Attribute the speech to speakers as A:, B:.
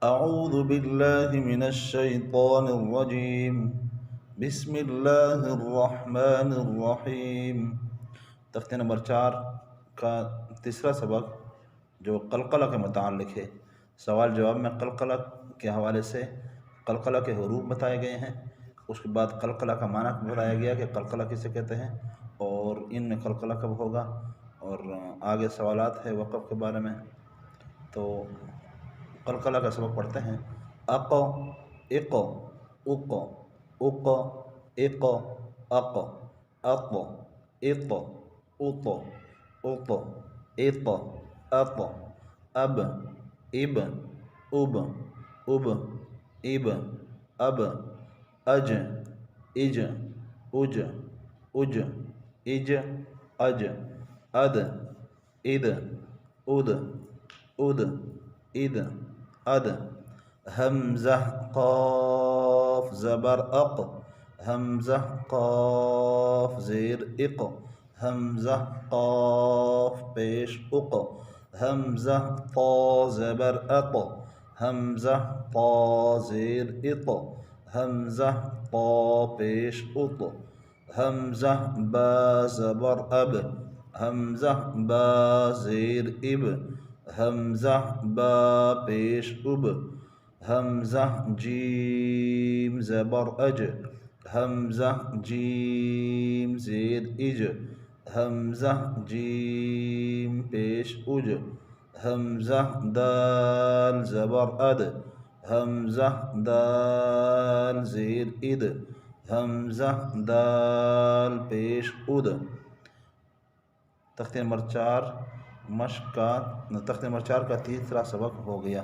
A: अऊज़ु बिल्लाहि मिनश शैतानिर रजीम। बिस्मिल्लाहिर रहमानिर रहीम। तख्ते नंबर 4 का तीसरा सबक जो कलकला के मुताल्लिक़ है। सवाल जवाब में कलकला के हवाले से कलकला के हरूफ बताए गए हैं। उसके बाद कलकला का माना बताया गया कि कलकला किसे कहते हैं और इनमें कलकला कब होगा, और आगे सवालात है वक़्फ़ के बारे में। तो कलकला का सबक पढ़ते हैं। अक़, इक़, उक़, उक़, इक़, अक़, अक़, इक़, उक़, उक़, इक़, अक़, अब, इब, उब, उब, इब, अब, अज, इज, उज, उज, इज, अज, अद, इद, उद, उद, इद, अद। हमज़ा क़ाफ़ ज़बर अक़, हमज़ा क़ाफ़ ज़ेर इक़, हमज़ा क़ाफ़ पेश उक़, हमज़ा क़ा ज़बर अक़, हमज़ा क़ा ज़ेर इक़, हमज़ा क़ा पेश उक़, हमज़ा बा ज़बर अब, हमज़ा बा ज़ेर इब, हमज़ा बा पेश उब, हमज़ा जीम ज़बर अज, हमज़ा जीम ज़ेर इज, हमज़ा जीम पेश उज, हमज़ा दाल ज़बर अद, हमज़ा दाल ज़ेर इद, हमज़ा दाल पेश उद। तख्ते नंबर 4 का तीसरा सबक हो गया।